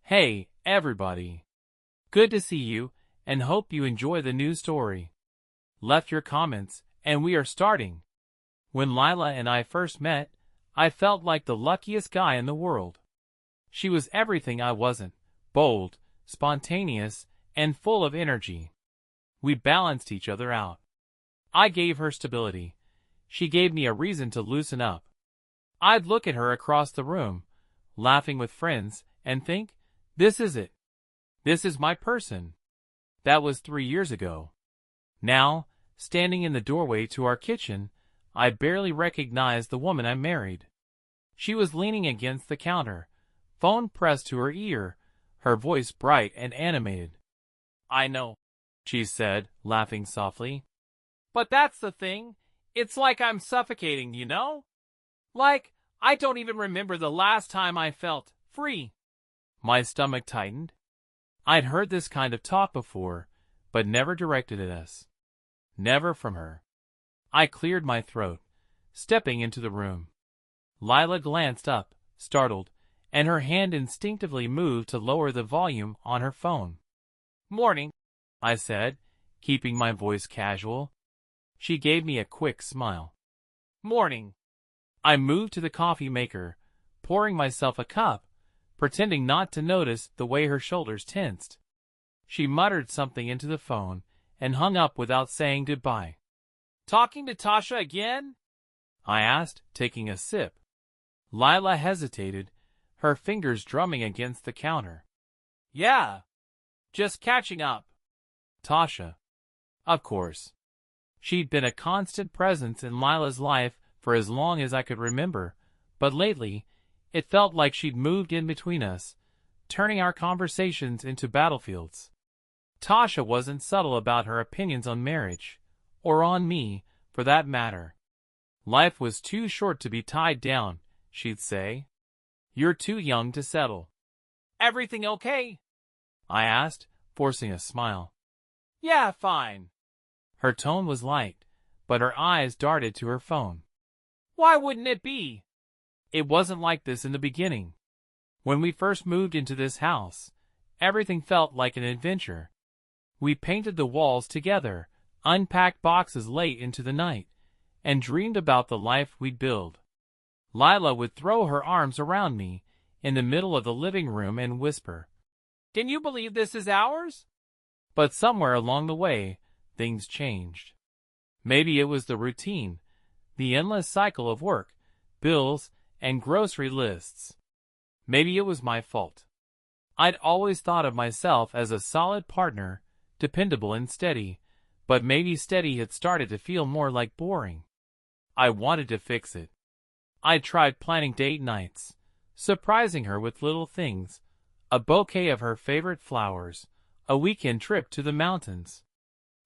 Hey, everybody. Good to see you, and hope you enjoy the new story. Left your comments, and we are starting. When Lila and I first met, I felt like the luckiest guy in the world. She was everything I wasn't: bold, spontaneous, and full of energy. We balanced each other out. I gave her stability. She gave me a reason to loosen up. I'd look at her across the room, laughing with friends, and think, this is it. This is my person. That was 3 years ago. Now, standing in the doorway to our kitchen, I barely recognized the woman I married. She was leaning against the counter, phone pressed to her ear, her voice bright and animated. "I know," she said, laughing softly. "But that's the thing. It's like I'm suffocating, you know? Like, I don't even remember the last time I felt free." My stomach tightened. I'd heard this kind of talk before, but never directed at us. Never from her. I cleared my throat, stepping into the room. Lila glanced up, startled, and her hand instinctively moved to lower the volume on her phone. "Morning," I said, keeping my voice casual. She gave me a quick smile. "Morning." I moved to the coffee maker, pouring myself a cup, pretending not to notice the way her shoulders tensed. She muttered something into the phone and hung up without saying goodbye. "Talking to Tasha again?" I asked, taking a sip. Lila hesitated, her fingers drumming against the counter. "Yeah, just catching up." Tasha. Of course. She'd been a constant presence in Lila's life for as long as I could remember, but lately, it felt like she'd moved in between us, turning our conversations into battlefields. Tasha wasn't subtle about her opinions on marriage, or on me, for that matter. Life was too short to be tied down, she'd say. "You're too young to settle." "Everything okay?" I asked, forcing a smile. "Yeah, fine." Her tone was light, but her eyes darted to her phone. "Why wouldn't it be?" It wasn't like this in the beginning. When we first moved into this house, everything felt like an adventure. We painted the walls together, unpacked boxes late into the night, and dreamed about the life we'd build. Lila would throw her arms around me in the middle of the living room and whisper, "Can you believe this is ours?" But somewhere along the way, things changed. Maybe it was the routine, the endless cycle of work, bills, and grocery lists. Maybe it was my fault. I'd always thought of myself as a solid partner, dependable and steady, but maybe steady had started to feel more like boring. I wanted to fix it. I tried planning date nights, surprising her with little things, a bouquet of her favorite flowers, a weekend trip to the mountains.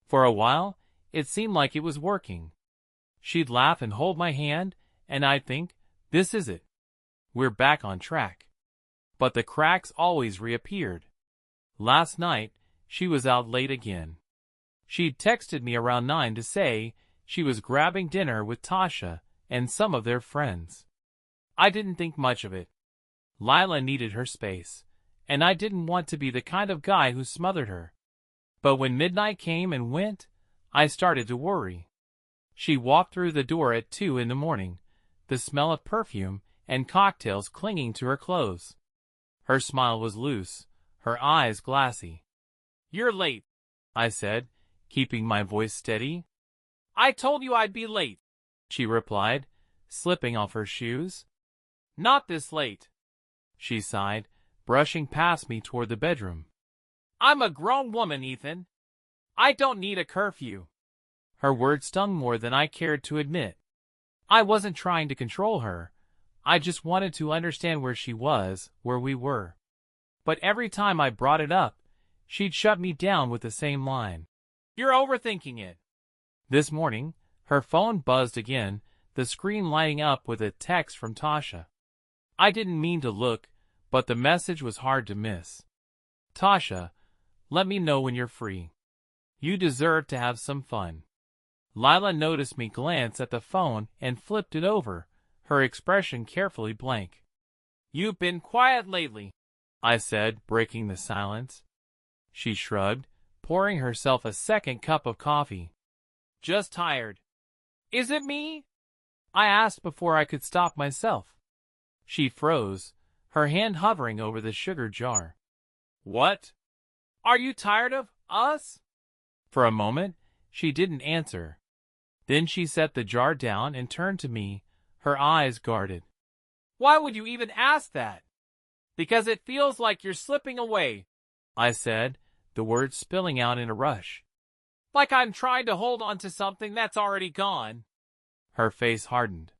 For a while, it seemed like it was working. She'd laugh and hold my hand, and I'd think, this is it. We're back on track. But the cracks always reappeared. Last night, she was out late again. She'd texted me around 9 to say she was grabbing dinner with Tasha and some of their friends. I didn't think much of it. Lila needed her space, and I didn't want to be the kind of guy who smothered her. But when midnight came and went, I started to worry. She walked through the door at 2 in the morning, the smell of perfume and cocktails clinging to her clothes. Her smile was loose, her eyes glassy. "You're late," I said, keeping my voice steady. "I told you I'd be late," she replied, slipping off her shoes. "Not this late," she sighed, brushing past me toward the bedroom. "I'm a grown woman, Ethan. I don't need a curfew." Her words stung more than I cared to admit. I wasn't trying to control her. I just wanted to understand where she was, where we were. But every time I brought it up, she'd shut me down with the same line. "You're overthinking it." This morning, her phone buzzed again, the screen lighting up with a text from Tasha. I didn't mean to look, but the message was hard to miss. "Tasha, let me know when you're free. You deserve to have some fun." Lila noticed me glance at the phone and flipped it over, her expression carefully blank. "You've been quiet lately." I said, breaking the silence. She shrugged, pouring herself a second cup of coffee. Just tired. Is it me? I asked before I could stop myself. She froze, her hand hovering over the sugar jar. What? Are you tired of us? For a moment, she didn't answer. Then she set the jar down and turned to me, her eyes guarded. Why would you even ask that? Because it feels like you're slipping away, I said, the words spilling out in a rush. Like I'm trying to hold on to something that's already gone. Her face hardened.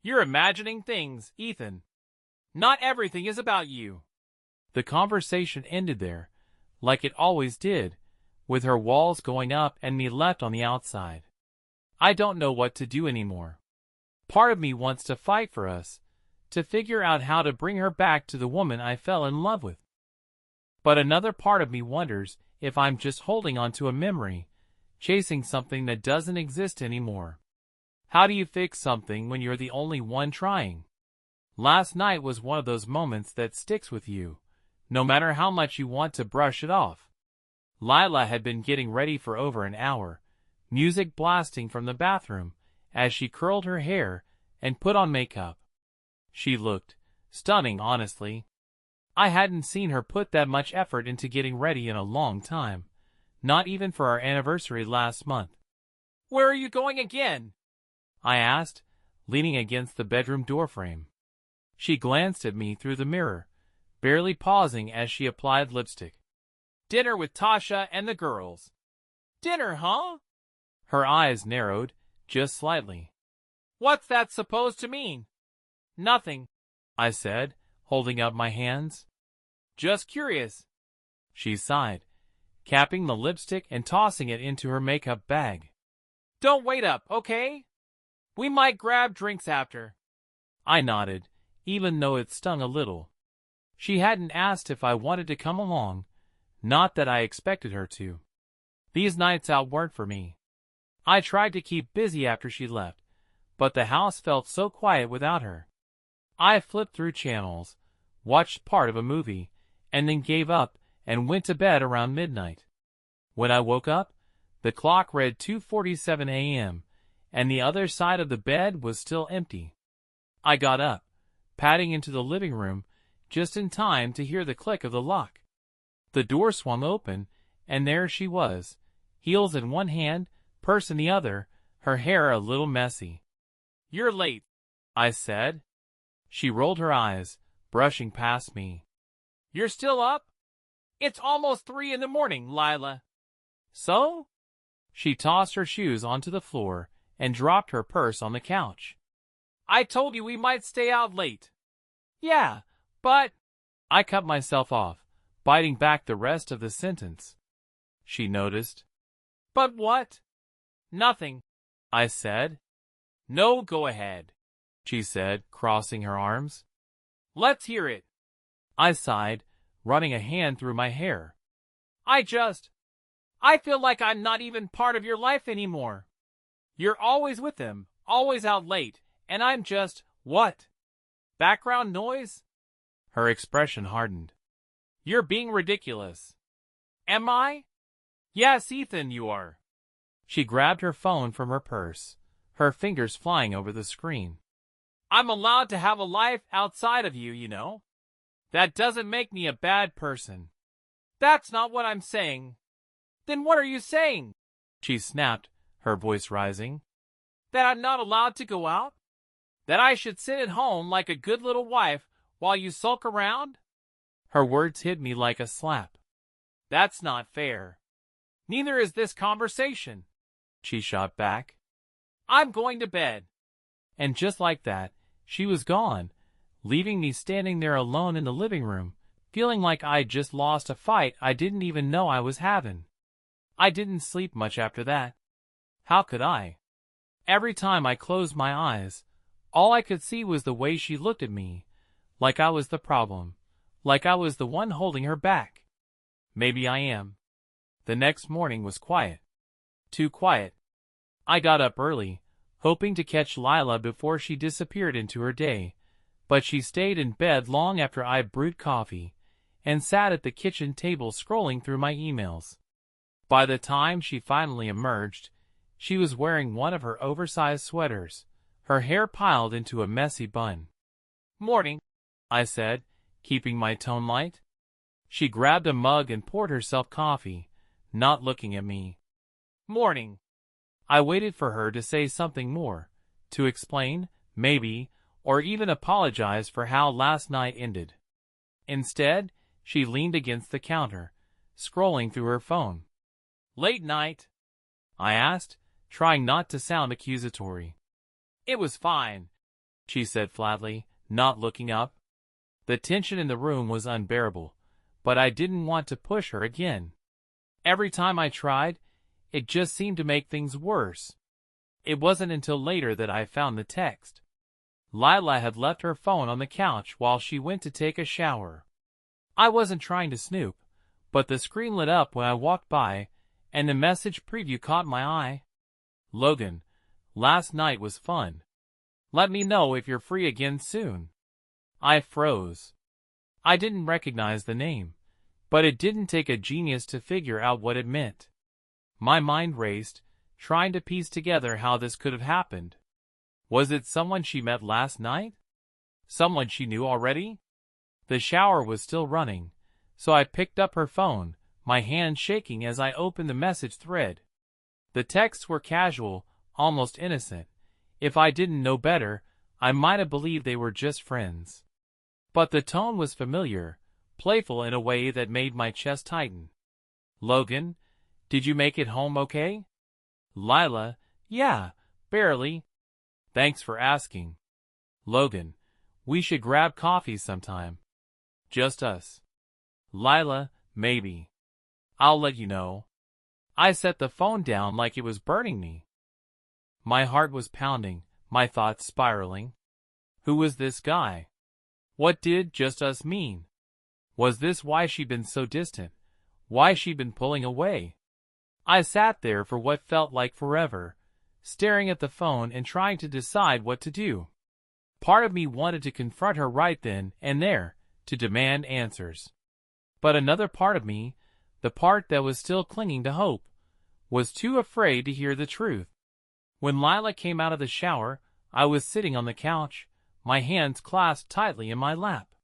You're imagining things, Ethan. Not everything is about you. The conversation ended there, like it always did, with her walls going up and me left on the outside. I don't know what to do anymore. Part of me wants to fight for us, to figure out how to bring her back to the woman I fell in love with. But another part of me wonders if I'm just holding on to a memory, chasing something that doesn't exist anymore. How do you fix something when you're the only one trying? Last night was one of those moments that sticks with you, no matter how much you want to brush it off. Lila had been getting ready for over an hour, music blasting from the bathroom, as she curled her hair and put on makeup. She looked stunning, honestly. I hadn't seen her put that much effort into getting ready in a long time, not even for our anniversary last month. Where are you going again? I asked, leaning against the bedroom doorframe. She glanced at me through the mirror, barely pausing as she applied lipstick. Dinner with Tasha and the girls. Dinner, huh? Her eyes narrowed, just slightly. What's that supposed to mean? Nothing, I said, holding up my hands. Just curious. She sighed, capping the lipstick and tossing it into her makeup bag. Don't wait up, okay? We might grab drinks after. I nodded, even though it stung a little. She hadn't asked if I wanted to come along, not that I expected her to. These nights out weren't for me. I tried to keep busy after she left, but the house felt so quiet without her. I flipped through channels, watched part of a movie, and then gave up and went to bed around midnight. When I woke up, the clock read 2:47 a.m., and the other side of the bed was still empty. I got up, padding into the living room, just in time to hear the click of the lock. The door swung open, and there she was, heels in one hand, purse in the other, her hair a little messy. You're late, I said. She rolled her eyes, brushing past me. You're still up? It's almost 3 in the morning, Lila. So? She tossed her shoes onto the floor and dropped her purse on the couch. I told you we might stay out late. Yeah, but... I cut myself off, biting back the rest of the sentence. She noticed. But what? Nothing, I said. No, go ahead, she said, crossing her arms. Let's hear it. I sighed, running a hand through my hair. I feel like I'm not even part of your life anymore. You're always with them, always out late, and I'm just, what? Background noise? Her expression hardened. You're being ridiculous. Am I? Yes, Ethan, you are. She grabbed her phone from her purse, her fingers flying over the screen. I'm allowed to have a life outside of you, you know. That doesn't make me a bad person. That's not what I'm saying. Then what are you saying? She snapped, her voice rising. That I'm not allowed to go out? That I should sit at home like a good little wife while you sulk around? Her words hit me like a slap. That's not fair. Neither is this conversation, she shot back. I'm going to bed. And just like that, she was gone, leaving me standing there alone in the living room, feeling like I'd just lost a fight I didn't even know I was having. I didn't sleep much after that. How could I? Every time I closed my eyes, all I could see was the way she looked at me, like I was the problem, like I was the one holding her back. Maybe I am. The next morning was quiet. Too quiet. I got up early, hoping to catch Lila before she disappeared into her day, but she stayed in bed long after I brewed coffee, and sat at the kitchen table scrolling through my emails. By the time she finally emerged, she was wearing one of her oversized sweaters, her hair piled into a messy bun. "Morning," I said, keeping my tone light. She grabbed a mug and poured herself coffee, not looking at me. "Morning." I waited for her to say something more, to explain, maybe, or even apologize for how last night ended. Instead, she leaned against the counter, scrolling through her phone. "Late night?" I asked, trying not to sound accusatory. "It was fine," she said flatly, not looking up. The tension in the room was unbearable, but I didn't want to push her again. Every time I tried, it just seemed to make things worse. It wasn't until later that I found the text. Lila had left her phone on the couch while she went to take a shower. I wasn't trying to snoop, but the screen lit up when I walked by, and the message preview caught my eye. "Logan, last night was fun. Let me know if you're free again soon." I froze. I didn't recognize the name, but it didn't take a genius to figure out what it meant. My mind raced, trying to piece together how this could have happened. Was it someone she met last night? Someone she knew already? The shower was still running, so I picked up her phone, my hand shaking as I opened the message thread. The texts were casual, almost innocent. If I didn't know better, I might have believed they were just friends. But the tone was familiar, playful in a way that made my chest tighten. "Logan, did you make it home okay?" Lila, "Yeah, barely. Thanks for asking." Logan, "We should grab coffee sometime." "Just us." Lila, "Maybe. I'll let you know." I set the phone down like it was burning me. My heart was pounding, my thoughts spiraling. Who was this guy? What did "just us" mean? Was this why she'd been so distant? Why she'd been pulling away? I sat there for what felt like forever, staring at the phone and trying to decide what to do. Part of me wanted to confront her right then and there, to demand answers. But another part of me, the part that was still clinging to hope, was too afraid to hear the truth. When Lila came out of the shower, I was sitting on the couch, my hands clasped tightly in my lap.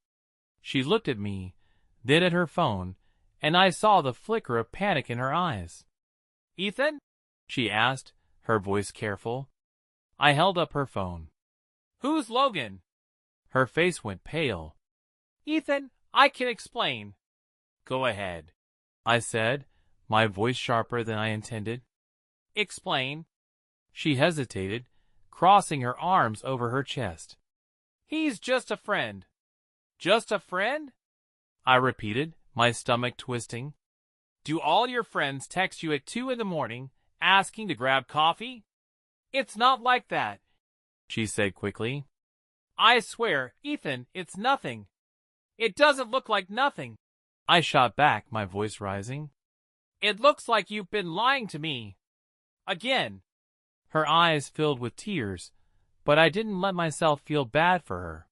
She looked at me, then at her phone, and I saw the flicker of panic in her eyes. "Ethan?" she asked, her voice careful. I held up her phone. "Who's Logan?" Her face went pale. "Ethan, I can explain." "Go ahead," I said, my voice sharper than I intended. "Explain." She hesitated, crossing her arms over her chest. "He's just a friend." "Just a friend?" I repeated, my stomach twisting. "Do all your friends text you at 2 in the morning, asking to grab coffee?" "It's not like that," she said quickly. "I swear, Ethan, it's nothing. It doesn't look like nothing." I shot back, my voice rising. "It looks like you've been lying to me. Again." Her eyes filled with tears, but I didn't let myself feel bad for her.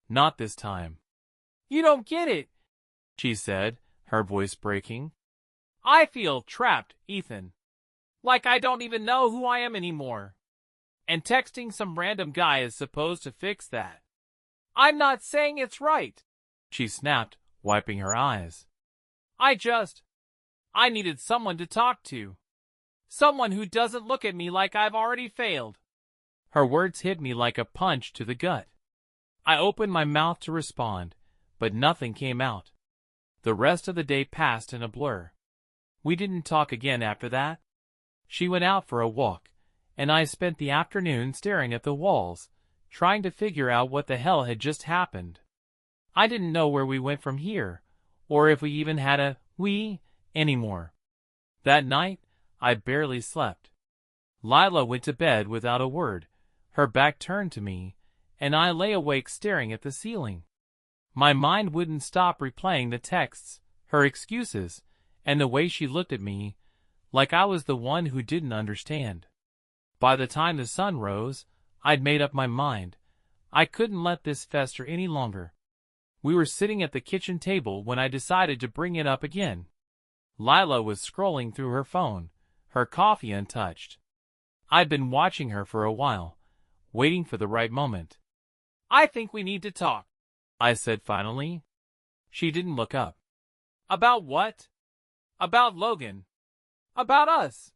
Not this time. "You don't get it," she said, her voice breaking. "I feel trapped, Ethan. Like I don't even know who I am anymore. And texting some random guy is supposed to fix that." "I'm not saying it's right," she snapped, wiping her eyes. I needed someone to talk to. Someone who doesn't look at me like I've already failed." Her words hit me like a punch to the gut. I opened my mouth to respond, but nothing came out. The rest of the day passed in a blur. We didn't talk again after that. She went out for a walk, and I spent the afternoon staring at the walls, trying to figure out what the hell had just happened. I didn't know where we went from here, or if we even had a "we" anymore. That night, I barely slept. Lila went to bed without a word, her back turned to me, and I lay awake staring at the ceiling. My mind wouldn't stop replaying the texts, her excuses, and the way she looked at me, like I was the one who didn't understand. By the time the sun rose, I'd made up my mind. I couldn't let this fester any longer. We were sitting at the kitchen table when I decided to bring it up again. Lila was scrolling through her phone, her coffee untouched. I'd been watching her for a while, waiting for the right moment. "I think we need to talk," I said finally. She didn't look up. "About what?" "About Logan. About us."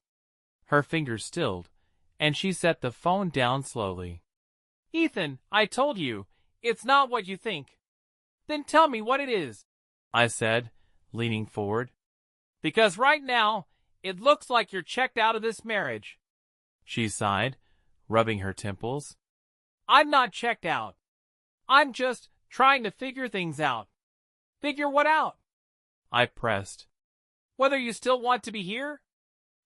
Her fingers stilled, and she set the phone down slowly. "Ethan, I told you, it's not what you think." "Then tell me what it is," I said, leaning forward. "Because right now, it looks like you're checked out of this marriage." She sighed, rubbing her temples. "I'm not checked out. I'm just trying to figure things out." "Figure what out?" I pressed. "Whether you still want to be here?"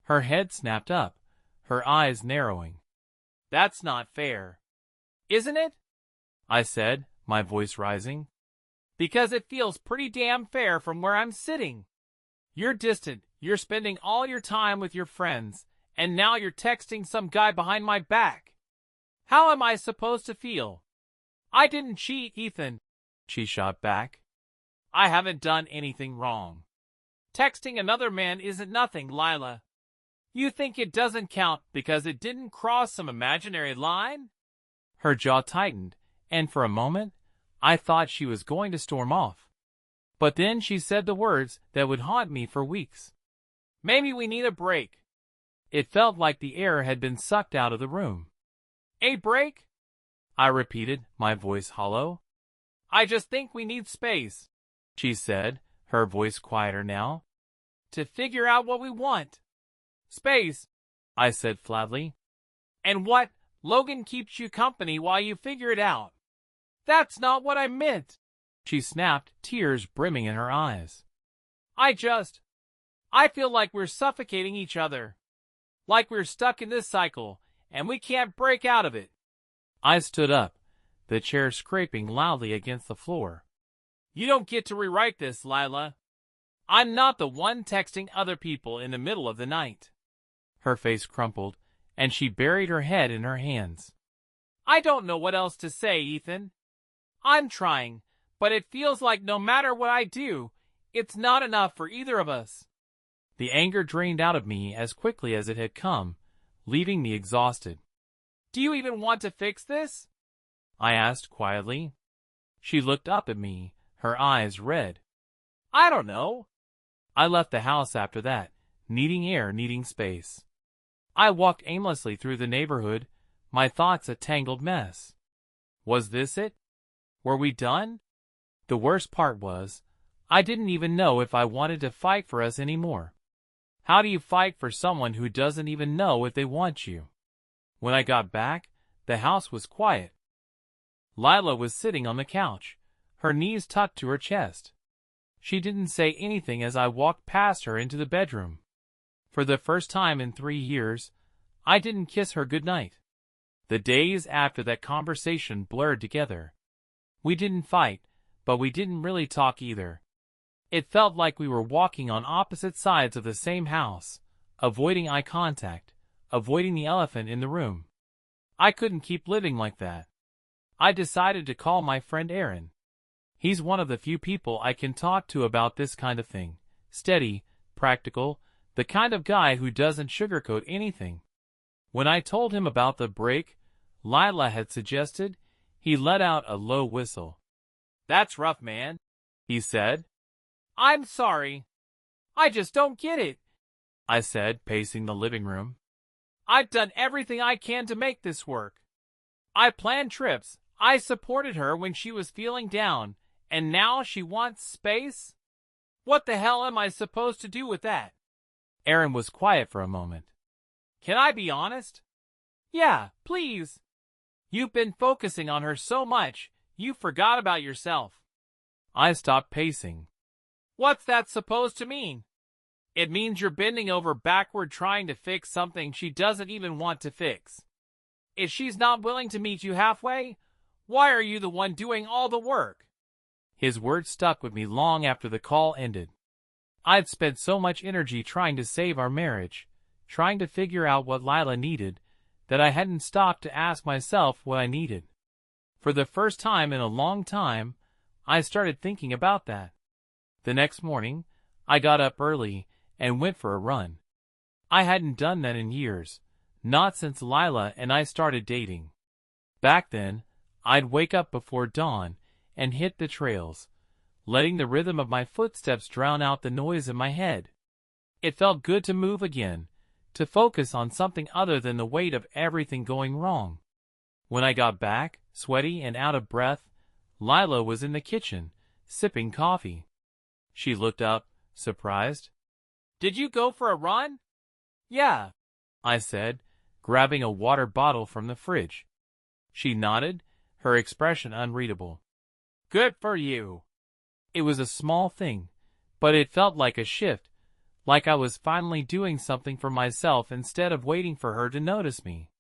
Her head snapped up, her eyes narrowing. "That's not fair." "Isn't it?" I said, my voice rising. "Because it feels pretty damn fair from where I'm sitting. You're distant, you're spending all your time with your friends, and now you're texting some guy behind my back. How am I supposed to feel?" "I didn't cheat, Ethan," she shot back. "I haven't done anything wrong. Texting another man isn't nothing, Lila. You think it doesn't count because it didn't cross some imaginary line?" Her jaw tightened, and for a moment, I thought she was going to storm off. But then she said the words that would haunt me for weeks. "Maybe we need a break." It felt like the air had been sucked out of the room. "A break?" I repeated, my voice hollow. "I just think we need space," she said, her voice quieter now, "to figure out what we want." "Space," I said flatly. "And what, Logan keeps you company while you figure it out." "That's not what I meant," she snapped, tears brimming in her eyes. I feel like we're suffocating each other. Like we're stuck in this cycle, and we can't break out of it." I stood up, the chair scraping loudly against the floor. "You don't get to rewrite this, Lila. I'm not the one texting other people in the middle of the night." Her face crumpled, and she buried her head in her hands. "I don't know what else to say, Ethan. I'm trying, but it feels like no matter what I do, it's not enough for either of us." The anger drained out of me as quickly as it had come, leaving me exhausted. "Do you even want to fix this?" I asked quietly. She looked up at me, her eyes red. "I don't know." I left the house after that, needing air, needing space. I walked aimlessly through the neighborhood, my thoughts a tangled mess. Was this it? Were we done? The worst part was, I didn't even know if I wanted to fight for us anymore. How do you fight for someone who doesn't even know if they want you? When I got back, the house was quiet. Lila was sitting on the couch, her knees tucked to her chest. She didn't say anything as I walked past her into the bedroom. For the first time in 3 years, I didn't kiss her goodnight. The days after that conversation blurred together. We didn't fight, but we didn't really talk either. It felt like we were walking on opposite sides of the same house, avoiding eye contact, avoiding the elephant in the room. I couldn't keep living like that. I decided to call my friend Aaron. He's one of the few people I can talk to about this kind of thing. Steady, practical, the kind of guy who doesn't sugarcoat anything. When I told him about the break Lila had suggested, he let out a low whistle. "That's rough, man," he said. "I'm sorry. I just don't get it," I said, pacing the living room. "I've done everything I can to make this work. I planned trips, I supported her when she was feeling down, and now she wants space? What the hell am I supposed to do with that?" Aaron was quiet for a moment. "Can I be honest?" "Yeah, please." "You've been focusing on her so much, you forgot about yourself." I stopped pacing. "What's that supposed to mean?" "It means you're bending over backward trying to fix something she doesn't even want to fix. If she's not willing to meet you halfway, why are you the one doing all the work?" His words stuck with me long after the call ended. I'd spent so much energy trying to save our marriage, trying to figure out what Lila needed, that I hadn't stopped to ask myself what I needed. For the first time in a long time, I started thinking about that. The next morning, I got up early and went for a run. I hadn't done that in years, not since Lila and I started dating. Back then, I'd wake up before dawn and hit the trails, letting the rhythm of my footsteps drown out the noise in my head. It felt good to move again, to focus on something other than the weight of everything going wrong. When I got back, sweaty and out of breath, Lila was in the kitchen, sipping coffee. She looked up, surprised. "Did you go for a run?" "Yeah," I said, grabbing a water bottle from the fridge. She nodded, her expression unreadable. "Good for you." It was a small thing, but it felt like a shift, like I was finally doing something for myself instead of waiting for her to notice me.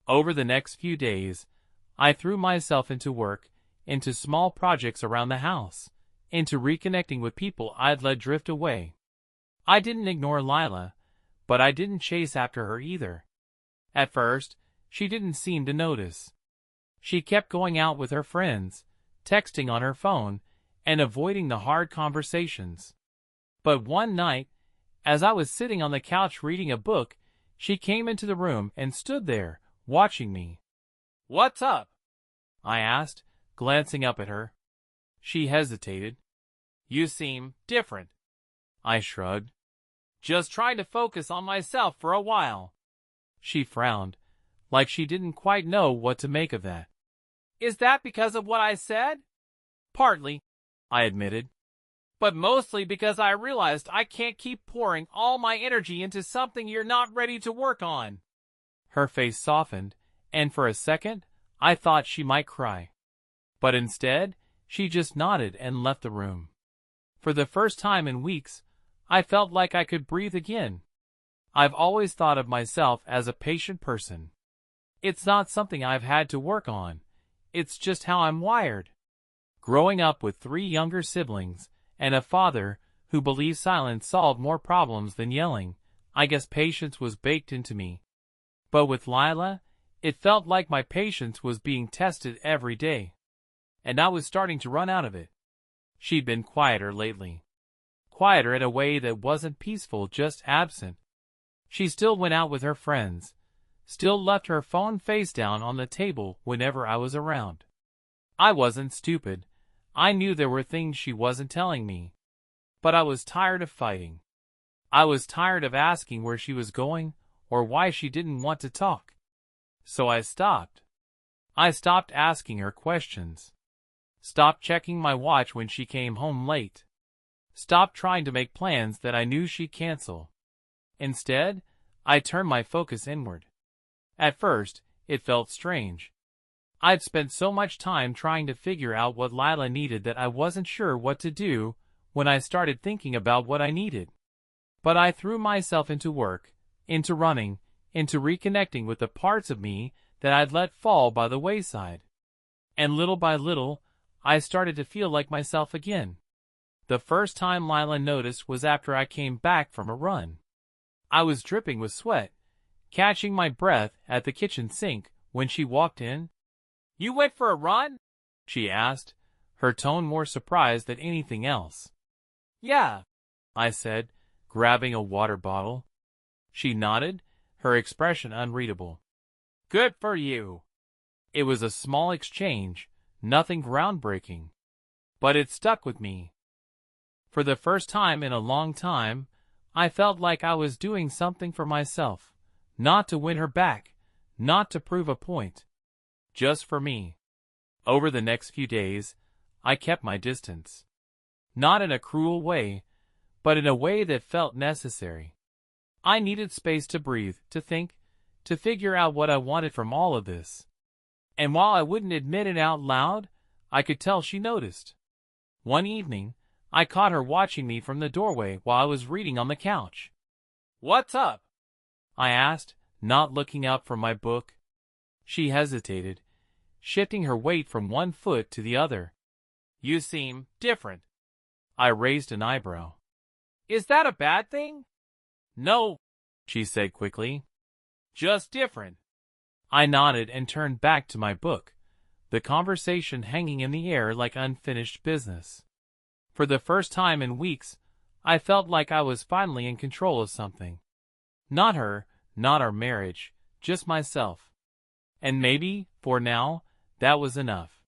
Over the next few days, I threw myself into work, into small projects around the house, into reconnecting with people I'd let drift away. I didn't ignore Lila, but I didn't chase after her either. At first, she didn't seem to notice. She kept going out with her friends, texting on her phone, and avoiding the hard conversations. But one night, as I was sitting on the couch reading a book, she came into the room and stood there, watching me. "What's up?" I asked, glancing up at her. She hesitated. "You seem different." I shrugged. "Just trying to focus on myself for a while." She frowned, like she didn't quite know what to make of that. "Is that because of what I said?" "Partly," I admitted. "But mostly because I realized I can't keep pouring all my energy into something you're not ready to work on." Her face softened, and for a second, I thought she might cry. But instead, she just nodded and left the room. For the first time in weeks, I felt like I could breathe again. I've always thought of myself as a patient person. It's not something I've had to work on. It's just how I'm wired. Growing up with 3 younger siblings and a father who believed silence solved more problems than yelling, I guess patience was baked into me. But with Lila, it felt like my patience was being tested every day. And I was starting to run out of it. She'd been quieter lately. Quieter in a way that wasn't peaceful, just absent. She still went out with her friends, still left her phone face down on the table whenever I was around. I wasn't stupid. I knew there were things she wasn't telling me. But I was tired of fighting. I was tired of asking where she was going or why she didn't want to talk. So I stopped. I stopped asking her questions. Stopped checking my watch when she came home late. Stopped trying to make plans that I knew she'd cancel. Instead, I turned my focus inward. At first, it felt strange. I'd spent so much time trying to figure out what Lila needed that I wasn't sure what to do when I started thinking about what I needed. But I threw myself into work, into running, into reconnecting with the parts of me that I'd let fall by the wayside. And little by little, I started to feel like myself again. The first time Lila noticed was after I came back from a run. I was dripping with sweat, catching my breath at the kitchen sink when she walked in. "You went for a run?" she asked, her tone more surprised than anything else. "Yeah," I said, grabbing a water bottle. She nodded, her expression unreadable. "Good for you." It was a small exchange, nothing groundbreaking. But it stuck with me. For the first time in a long time, I felt like I was doing something for myself, not to win her back, not to prove a point. Just for me. Over the next few days, I kept my distance. Not in a cruel way, but in a way that felt necessary. I needed space to breathe, to think, to figure out what I wanted from all of this. And while I wouldn't admit it out loud, I could tell she noticed. One evening, I caught her watching me from the doorway while I was reading on the couch. "What's up?" I asked, not looking up from my book. She hesitated, shifting her weight from one foot to the other. "You seem different." I raised an eyebrow. "Is that a bad thing?" "No," she said quickly. "Just different." I nodded and turned back to my book, the conversation hanging in the air like unfinished business. For the first time in weeks, I felt like I was finally in control of something. Not her, not our marriage, just myself. And maybe, for now, that was enough.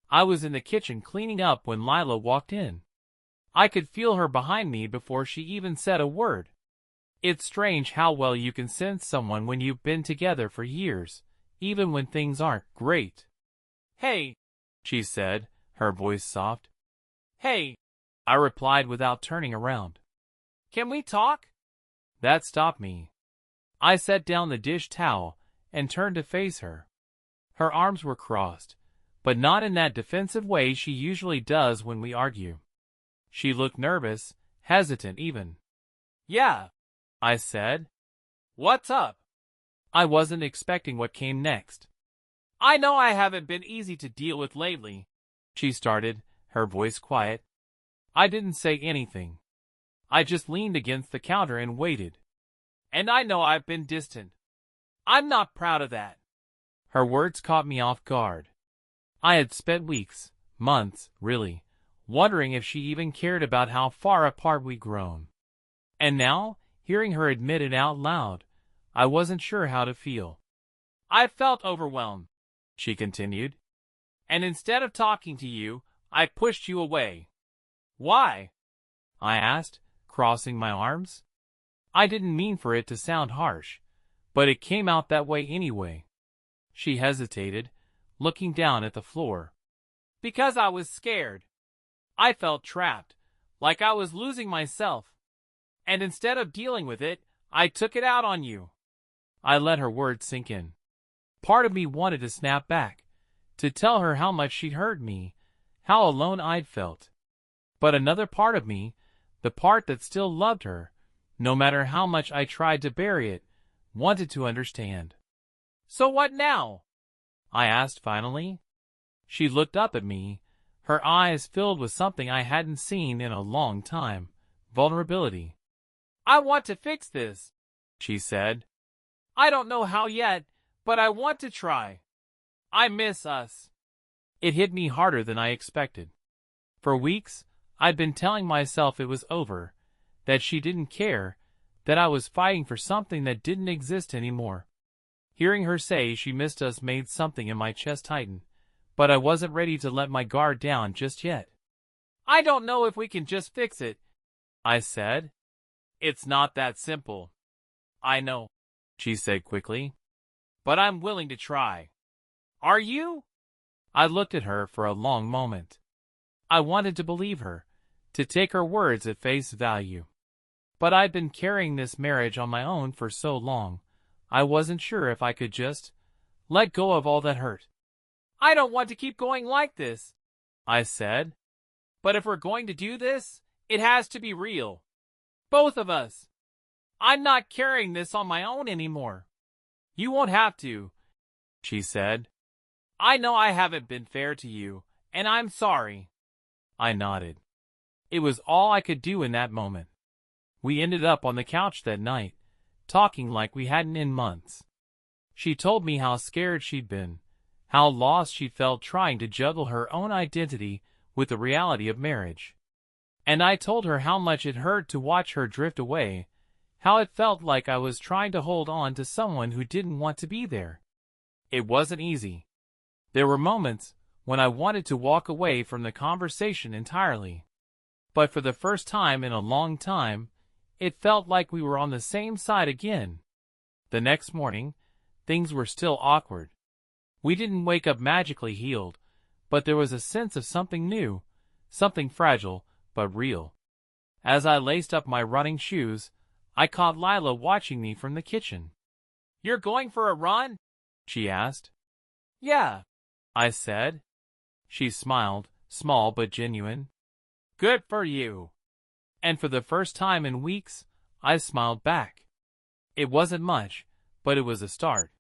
I was in the kitchen cleaning up when Lila walked in. I could feel her behind me before she even said a word. It's strange how well you can sense someone when you've been together for years, even when things aren't great. "Hey," she said, her voice soft. "Hey," I replied without turning around. "Can we talk?" That stopped me. I set down the dish towel and turned to face her. Her arms were crossed, but not in that defensive way she usually does when we argue. She looked nervous, hesitant even. "Yeah," I said. "What's up?" I wasn't expecting what came next. "I know I haven't been easy to deal with lately," she started, her voice quiet. I didn't say anything. I just leaned against the counter and waited. "And I know I've been distant. I'm not proud of that." Her words caught me off guard. I had spent weeks, months, really, wondering if she even cared about how far apart we'd grown. And now, hearing her admit it out loud, I wasn't sure how to feel. "I felt overwhelmed," she continued. "And instead of talking to you, I pushed you away." "Why?" I asked, crossing my arms. I didn't mean for it to sound harsh, but it came out that way anyway. She hesitated, looking down at the floor. "Because I was scared. I felt trapped, like I was losing myself. And instead of dealing with it, I took it out on you." I let her words sink in. Part of me wanted to snap back, to tell her how much she'd hurt me, how alone I'd felt. But another part of me, the part that still loved her, no matter how much I tried to bury it, wanted to understand. "So what now?" I asked finally. She looked up at me, her eyes filled with something I hadn't seen in a long time, vulnerability. "I want to fix this," she said. "I don't know how yet, but I want to try. I miss us." It hit me harder than I expected. For weeks, I'd been telling myself it was over, that she didn't care, that I was fighting for something that didn't exist anymore. Hearing her say she missed us made something in my chest tighten, but I wasn't ready to let my guard down just yet. "I don't know if we can just fix it," I said. "It's not that simple." "I know," she said quickly. "But I'm willing to try." "Are you?" I looked at her for a long moment. I wanted to believe her, to take her words at face value. But I'd been carrying this marriage on my own for so long, I wasn't sure if I could just let go of all that hurt. "I don't want to keep going like this," I said. "But if we're going to do this, it has to be real. Both of us. I'm not carrying this on my own anymore." "You won't have to," she said. "I know I haven't been fair to you, and I'm sorry." I nodded. It was all I could do in that moment. We ended up on the couch that night, talking like we hadn't in months. She told me how scared she'd been, how lost she felt trying to juggle her own identity with the reality of marriage. And I told her how much it hurt to watch her drift away, how it felt like I was trying to hold on to someone who didn't want to be there. It wasn't easy. There were moments when I wanted to walk away from the conversation entirely. But for the first time in a long time, it felt like we were on the same side again. The next morning, things were still awkward. We didn't wake up magically healed, but there was a sense of something new, something fragile, but real. As I laced up my running shoes, I caught Lila watching me from the kitchen. "You're going for a run?" she asked. "Yeah," I said. She smiled, small but genuine. "Good for you." And for the first time in weeks, I smiled back. It wasn't much, but it was a start.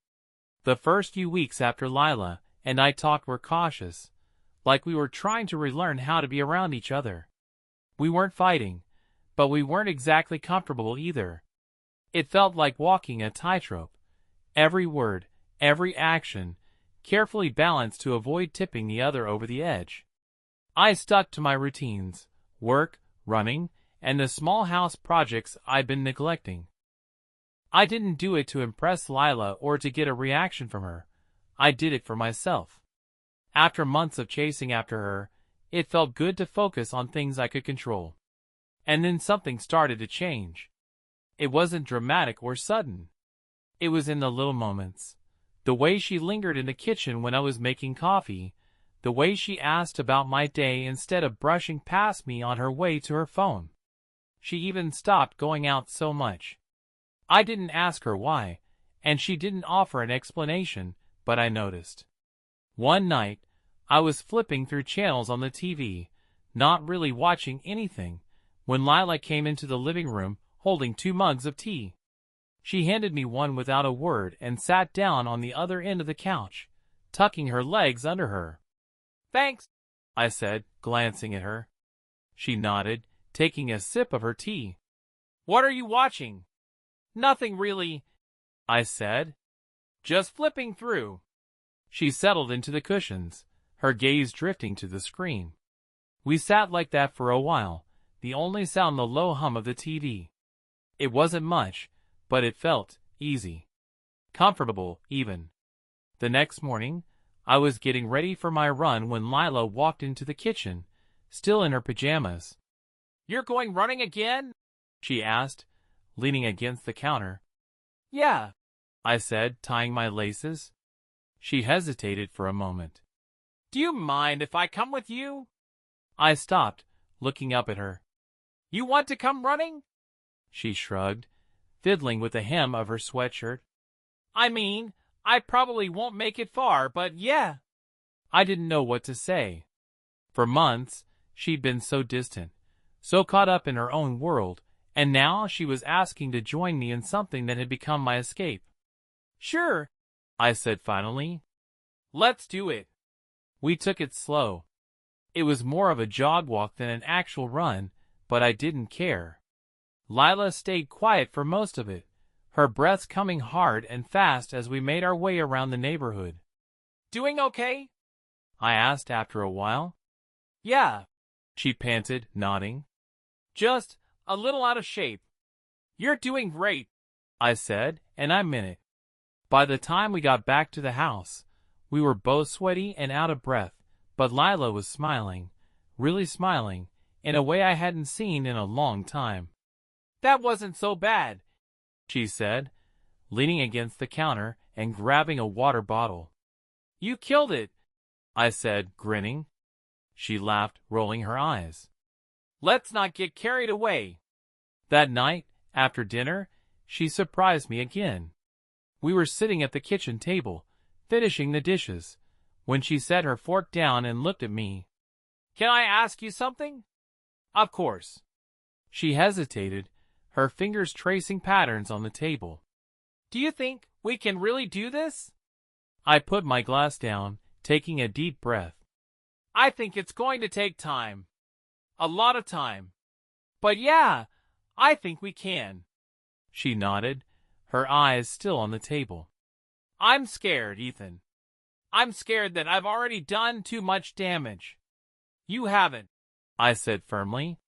The first few weeks after Lila and I talked were cautious, like we were trying to relearn how to be around each other. We weren't fighting, but we weren't exactly comfortable either. It felt like walking a tightrope. Every word, every action, carefully balanced to avoid tipping the other over the edge. I stuck to my routines, work, running, and the small house projects I'd been neglecting. I didn't do it to impress Lila or to get a reaction from her. I did it for myself. After months of chasing after her, it felt good to focus on things I could control. And then something started to change. It wasn't dramatic or sudden. It was in the little moments. The way she lingered in the kitchen when I was making coffee, the way she asked about my day instead of brushing past me on her way to her phone. She even stopped going out so much. I didn't ask her why, and she didn't offer an explanation, but I noticed. One night, I was flipping through channels on the TV, not really watching anything, when Lila came into the living room holding 2 mugs of tea. She handed me one without a word and sat down on the other end of the couch, tucking her legs under her. "Thanks," I said, glancing at her. She nodded, taking a sip of her tea. "What are you watching?" "Nothing really," I said. "Just flipping through." She settled into the cushions, her gaze drifting to the screen. We sat like that for a while, the only sound the low hum of the TV. It wasn't much, but it felt easy. Comfortable, even. The next morning, I was getting ready for my run when Lila walked into the kitchen, still in her pajamas. "You're going running again?" she asked, leaning against the counter. "Yeah," I said, tying my laces. She hesitated for a moment. "Do you mind if I come with you?" I stopped, looking up at her. "You want to come running?" She shrugged, fiddling with the hem of her sweatshirt. "I mean, I probably won't make it far, but yeah." I didn't know what to say. For months, she'd been so distant, so caught up in her own world, and now she was asking to join me in something that had become my escape. "Sure," I said finally. "Let's do it." We took it slow. It was more of a jog walk than an actual run, but I didn't care. Lila stayed quiet for most of it, her breaths coming hard and fast as we made our way around the neighborhood. "Doing okay?" I asked after a while. "Yeah," she panted, nodding. "Just a little out of shape." "You're doing great," I said, and I meant it. By the time we got back to the house, we were both sweaty and out of breath, but Lila was smiling, really smiling, in a way I hadn't seen in a long time. "That wasn't so bad," she said, leaning against the counter and grabbing a water bottle. "You killed it," I said, grinning. She laughed, rolling her eyes. "Let's not get carried away." That night, after dinner, she surprised me again. We were sitting at the kitchen table, finishing the dishes, when she set her fork down and looked at me. "Can I ask you something?" "Of course." She hesitated, her fingers tracing patterns on the table. "Do you think we can really do this?" I put my glass down, taking a deep breath. "I think it's going to take time. A lot of time. But yeah, I think we can." She nodded, her eyes still on the table. "I'm scared, Ethan. I'm scared that I've already done too much damage." "You haven't," I said firmly.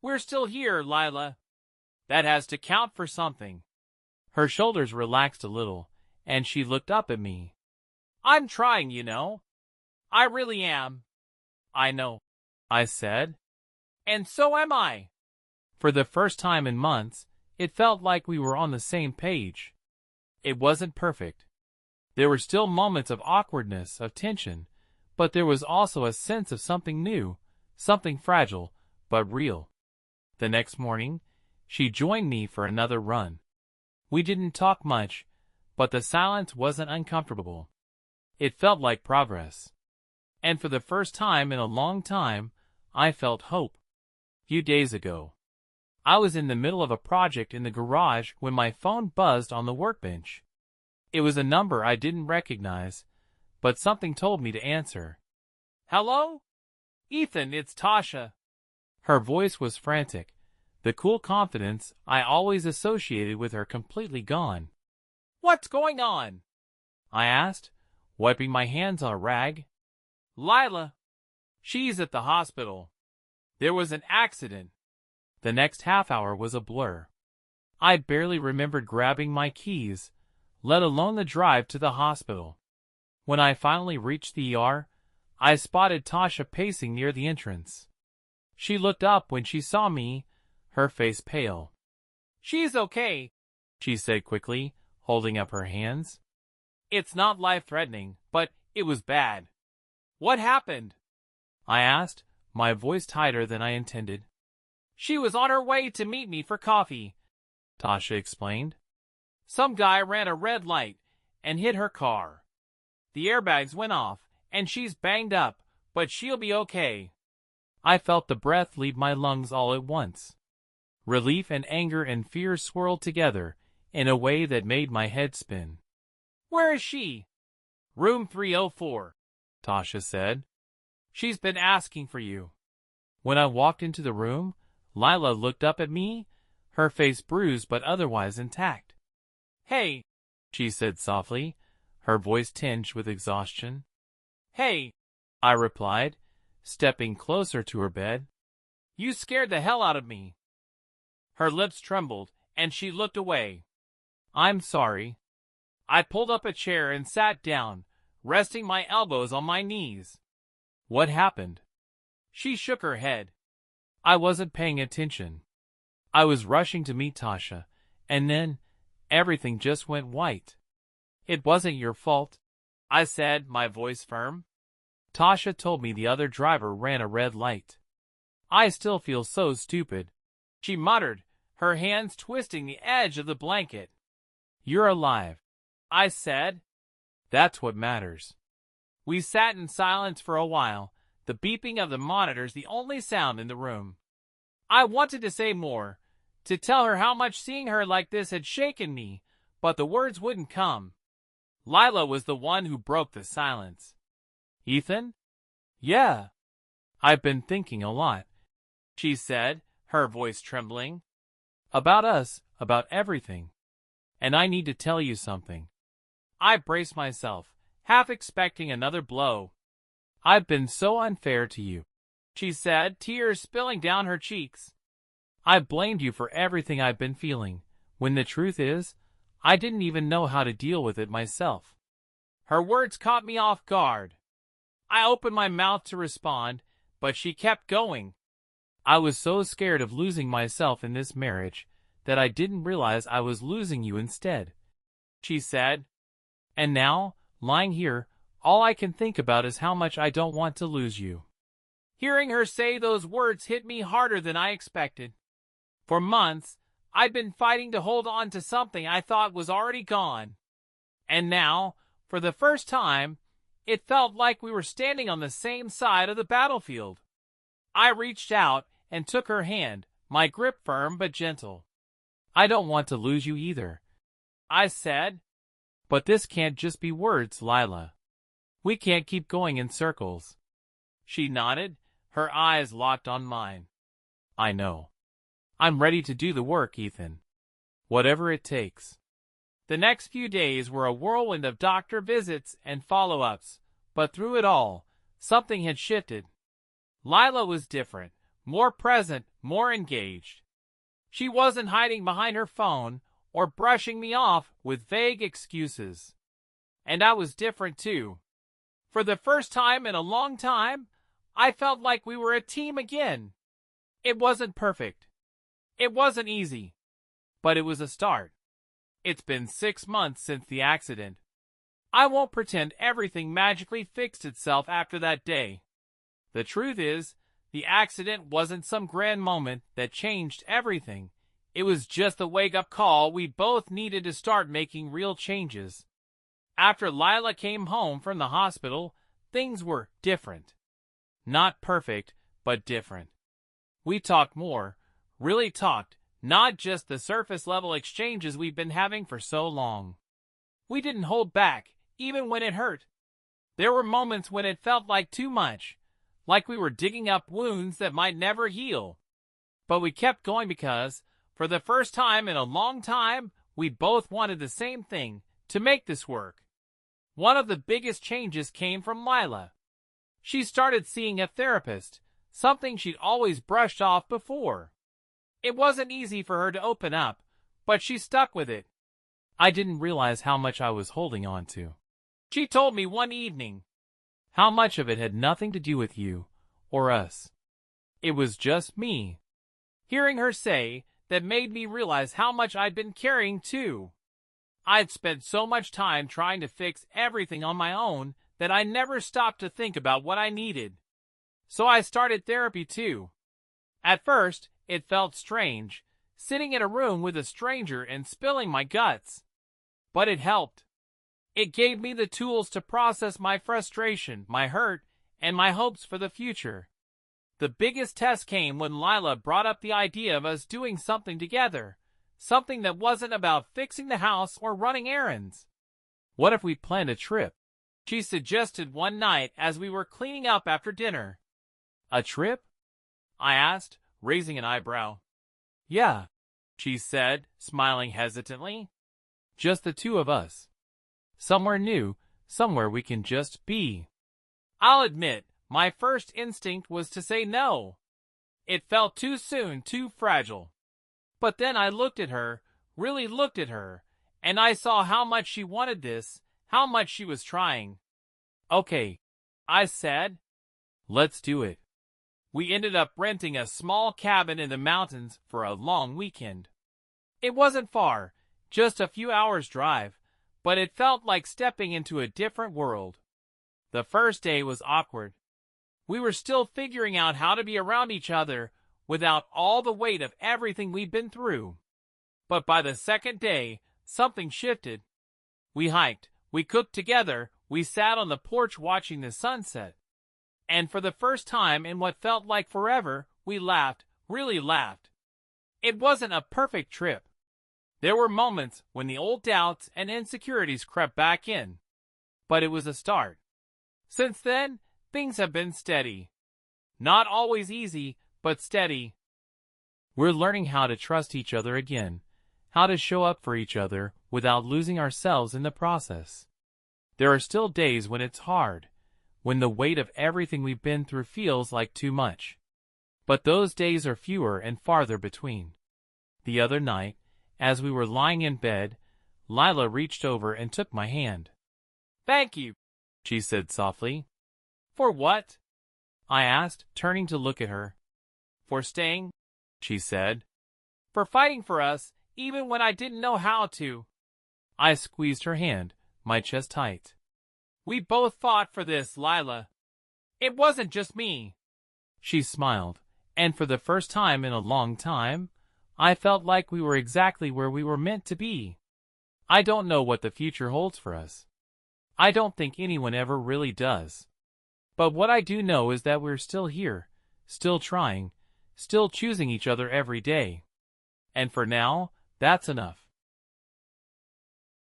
"We're still here, Lila. That has to count for something." Her shoulders relaxed a little, and she looked up at me. "I'm trying, you know. I really am." "I know," I said. "And so am I." For the first time in months, it felt like we were on the same page. It wasn't perfect. There were still moments of awkwardness, of tension, but there was also a sense of something new, something fragile, but real. The next morning, she joined me for another run. We didn't talk much, but the silence wasn't uncomfortable. It felt like progress. And for the first time in a long time, I felt hope. A few days ago, I was in the middle of a project in the garage when my phone buzzed on the workbench. It was a number I didn't recognize, but something told me to answer. "Hello? Ethan, it's Tasha." Her voice was frantic, the cool confidence I always associated with her completely gone. "What's going on?" I asked, wiping my hands on a rag. Lila. She's at the hospital. There was an accident. The next half hour was a blur. I barely remembered grabbing my keys, let alone the drive to the hospital. When I finally reached the ER, I spotted Tasha pacing near the entrance. She looked up when she saw me, her face pale. "She's okay," she said quickly, holding up her hands. "It's not life-threatening, but it was bad." "What happened?" I asked, my voice tighter than I intended. "She was on her way to meet me for coffee," Tasha explained. "Some guy ran a red light and hit her car. The airbags went off, and she's banged up, but she'll be okay." I felt the breath leave my lungs all at once. Relief and anger and fear swirled together in a way that made my head spin. "Where is she?" "Room 304, Tasha said. "She's been asking for you." When I walked into the room, Lila looked up at me, her face bruised but otherwise intact. "Hey," she said softly, her voice tinged with exhaustion. "Hey," I replied, stepping closer to her bed. "You scared the hell out of me." Her lips trembled, and she looked away. "I'm sorry." I pulled up a chair and sat down, resting my elbows on my knees. "What happened?" She shook her head. I wasn't paying attention. I was rushing to meet Tasha, and then everything just went white. "It wasn't your fault," I said, my voice firm. "Tasha told me the other driver ran a red light." "I still feel so stupid," she muttered, her hands twisting the edge of the blanket. "You're alive," I said. "That's what matters." We sat in silence for a while, the beeping of the monitors the only sound in the room. I wanted to say more, to tell her how much seeing her like this had shaken me, but the words wouldn't come. Lila was the one who broke the silence. "Ethan?" "Yeah." "I've been thinking a lot," she said, her voice trembling. "About us, about everything. And I need to tell you something." I braced myself, half expecting another blow. "I've been so unfair to you," she said, tears spilling down her cheeks. "I've blamed you for everything I've been feeling, when the truth is, I didn't even know how to deal with it myself." Her words caught me off guard. I opened my mouth to respond, but she kept going. "I was so scared of losing myself in this marriage that I didn't realize I was losing you instead," she said. "And now, lying here, all I can think about is how much I don't want to lose you." Hearing her say those words hit me harder than I expected. For months, I'd been fighting to hold on to something I thought was already gone. And now, for the first time, it felt like we were standing on the same side of the battlefield. I reached out and took her hand, my grip firm but gentle. "I don't want to lose you either," I said. "But this can't just be words, Lila. We can't keep going in circles." She nodded, her eyes locked on mine. "I know. I'm ready to do the work, Ethan. Whatever it takes." The next few days were a whirlwind of doctor visits and follow-ups, but through it all, something had shifted. Lila was different, more present, more engaged. She wasn't hiding behind her phone or brushing me off with vague excuses. And I was different too. For the first time in a long time, I felt like we were a team again. It wasn't perfect. It wasn't easy. But it was a start. It's been 6 months since the accident. I won't pretend everything magically fixed itself after that day. The truth is, the accident wasn't some grand moment that changed everything. It was just the wake-up call we both needed to start making real changes. After Lila came home from the hospital, things were different. Not perfect, but different. We talked more, really talked, not just the surface-level exchanges we've been having for so long. We didn't hold back, even when it hurt. There were moments when it felt like too much, like we were digging up wounds that might never heal. But we kept going because, for the first time in a long time, we both wanted the same thing, to make this work. One of the biggest changes came from Lila. She started seeing a therapist, something she'd always brushed off before. It wasn't easy for her to open up, but she stuck with it. I didn't realize how much I was holding on to. She told me one evening how much of it had nothing to do with you or us. It was just me. Hearing her say that made me realize how much I'd been carrying too. I'd spent so much time trying to fix everything on my own that I never stopped to think about what I needed. So I started therapy too. At first, it felt strange, sitting in a room with a stranger and spilling my guts. But it helped. It gave me the tools to process my frustration, my hurt, and my hopes for the future. The biggest test came when Lila brought up the idea of us doing something together, something that wasn't about fixing the house or running errands. What if we planned a trip? She suggested one night as we were cleaning up after dinner. A trip? I asked, raising an eyebrow. Yeah, she said, smiling hesitantly. Just the two of us. Somewhere new, somewhere we can just be. I'll admit, my first instinct was to say no. It felt too soon, too fragile. But then I looked at her, really looked at her, and I saw how much she wanted this, how much she was trying. Okay, I said. Let's do it. We ended up renting a small cabin in the mountains for a long weekend. It wasn't far, just a few hours' drive, but it felt like stepping into a different world. The first day was awkward. We were still figuring out how to be around each other without all the weight of everything we'd been through. But by the second day, something shifted. We hiked, we cooked together, we sat on the porch watching the sunset. And for the first time in what felt like forever, we laughed, really laughed. It wasn't a perfect trip. There were moments when the old doubts and insecurities crept back in. But it was a start. Since then, things have been steady. Not always easy, but steady. We're learning how to trust each other again, how to show up for each other without losing ourselves in the process. There are still days when it's hard, when the weight of everything we've been through feels like too much. But those days are fewer and farther between. The other night, as we were lying in bed, Lila reached over and took my hand. "Thank you," she said softly. "For what?" I asked, turning to look at her. "For staying," she said. "For fighting for us, even when I didn't know how to." I squeezed her hand, my chest tight. "We both fought for this, Lila. It wasn't just me." She smiled, and for the first time in a long time, I felt like we were exactly where we were meant to be. I don't know what the future holds for us. I don't think anyone ever really does. But what I do know is that we're still here, still trying, still choosing each other every day. And for now, that's enough.